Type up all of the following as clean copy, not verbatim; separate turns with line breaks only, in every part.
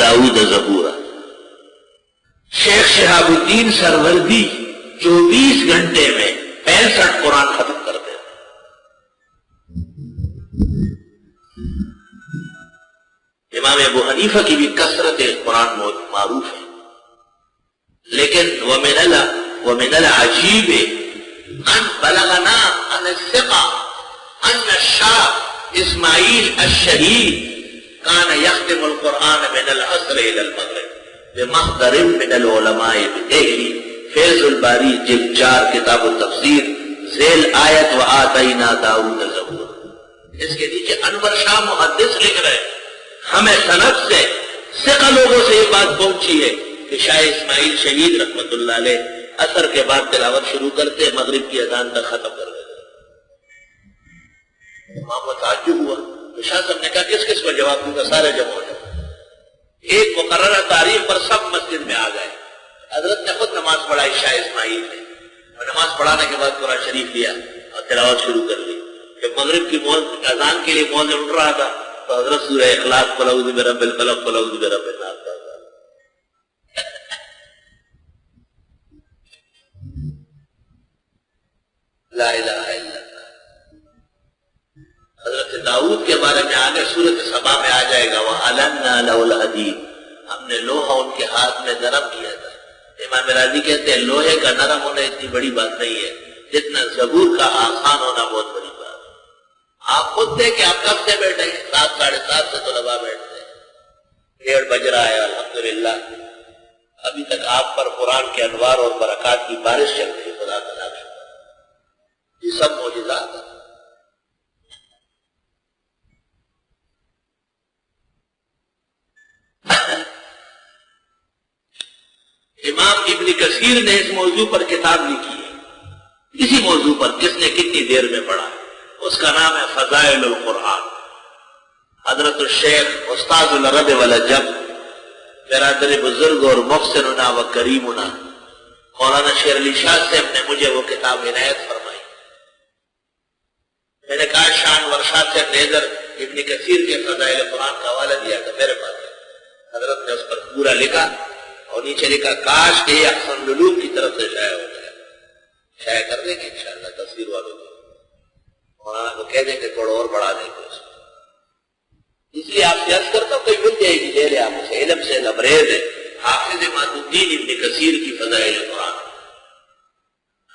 داؤد زبورا. شیخ شہاب الدین سروردی 24 گھنٹے میں 65 قرآن ختم کر دے. امام ابو حنیفہ کی بھی کثرت قرآن معروف ہے، لیکن ومن العجیب ان بلغنا ان الثقہ ان الشاب اسماعیل الشہید کان یختم القرآن من العصر الى المغرب بمحضر من العلماء بدہلی. فیض الباری جلد 4 کتاب التفسیر ذیل آیت وآتینا داؤد زبورا. اس کے نیچے انور شاہ محدث لکھ رہے ہیں ہمیں سند سے ثقہ لوگوں سے یہ بات پہنچی ہے کہ شاہ اسماعیل شہید رحمت اللہ علیہ عصر کے بعد تلاوت شروع کرتے مغرب کی اذان تک ختم کر دیتے. امام کو تعجب ہوا تو شاہ صاحب نے کہا کس کس کو جواب دوں گا؟ سارے جمع ہو جائے. ایک مقررہ تاریخ پر سب مسجد میں آ گئے. حضرت نے خود نماز پڑھائی شاہ اسماعیل نے، اور نماز پڑھانے کے بعد قرآن شریف لیا اور تلاوت شروع کر لی. جب مغرب کی اذان کے لیے مؤذن اٹھ رہا تھا تو حضرت سورہ اخلاص قل اعوذ برب الفلق قل اعوذ برب الناس پڑھا. لا الہ الا اللہ. حضرت داؤد کے بارے میں آگے سورۃ سبا میں آ جائے گا وَأَلَنَّا لَهُ الْحَدِيدَ. ہم نے لوہا ان کے ہاتھ میں نرم کیا تھا. امام راضی کہتے ہیں لوہے کا نرم ہونا اتنی بڑی بات نہیں ہے جتنا زبور کا آسان ہونا بہت بڑی بات ہے. آپ خود دیکھیں آپ کب سے بیٹھے ہیں؟ 7 ساڑھے 7 سے طلباء بیٹھتے ہیں. 1:30 بج رہا ہے الحمدللہ ابھی تک آپ پر قرآن کے انوار اور برکات کی بارش چل رہی ہے. خدا تعالیٰ کا شکر. یہ سب معجزات ہیں. امام ابن کثیر نے اس موضوع پر کتاب لکھی ہے. اسی موضوع پر کس نے کتنی دیر میں پڑھا ہے. اس کا نام ہے فضائل القرآن. حضرت الشیخ استاذ الرب والعجب برادر بزرگ اور محسننا و کریمنا مولانا شیر علی شاہ صاحب نے مجھے وہ کتاب عنایت فرمائی. میں نے کہا شان ورشاد سے نیزر ابن کثیر کے فضائل قرآن کا حوالہ دیا تھا میرے پاس. حضرت نے اس پر پورا لکھا اور نیچے لکھا کاش کہ یہ احسن العلوم کی طرف سے شائع ہو جائے. شائع کر دیں گے انشاءاللہ تفسیر والوں کو. مولانا کو کہہ دیں کہ تھوڑا اور بڑھا دیں گے اس کو. اس لیے آپ سے عرض کرتا ہوں کوئی مل جائے گی لے لے. آپ اسے علم سے لبریز ہے. حافظ مات الدین ابن کثیر کی فضائل قرآن.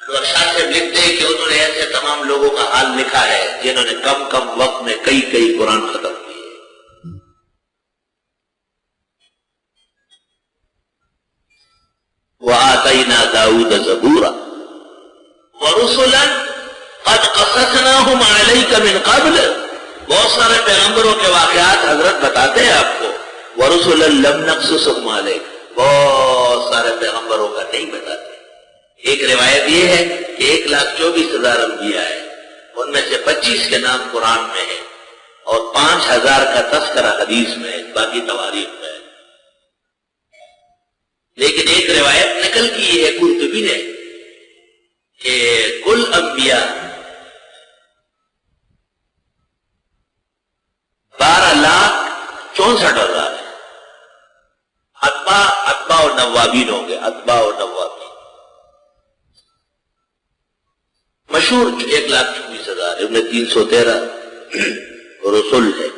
انور شاہ سے لکھتے ہیں کہ انہوں نے ایسے تمام لوگوں کا حال لکھا ہے جنہوں نے کم کم وقت میں کئی قرآن ختم کیے. وَآتَيْنَا دَاوُودَ زَبُورًا وَرُسُلًا قَدْ قَصَصْنَاهُمْ عَلَيْكَ مِنْ قَبْلِ. بہت سارے پیغمبروں کے واقعات حضرت بتاتے ہیں آپ کو. وَرُسُلًا لَمْ نَقْصُصْهُمْ عَلَيْكَ. بہت سارے پیغمبروں کا نہیں بتاتے. ایک روایت یہ ہے کہ 1,24,000 انبیاء ہیں. ان میں سے 25 کے نام قرآن میں ہے اور 5,000 کا تذکرہ حدیث میں ہے، باقی تواریخ میں ہے. لیکن ایک روایت نقل کی ہے قرطبی نے کہ کل انبیاء 12,64,000 ہیں. اتباع و نوابین ہوں گے. اتباع و نوابین مشہور 1,24,000 ان میں 313 رسول ہے.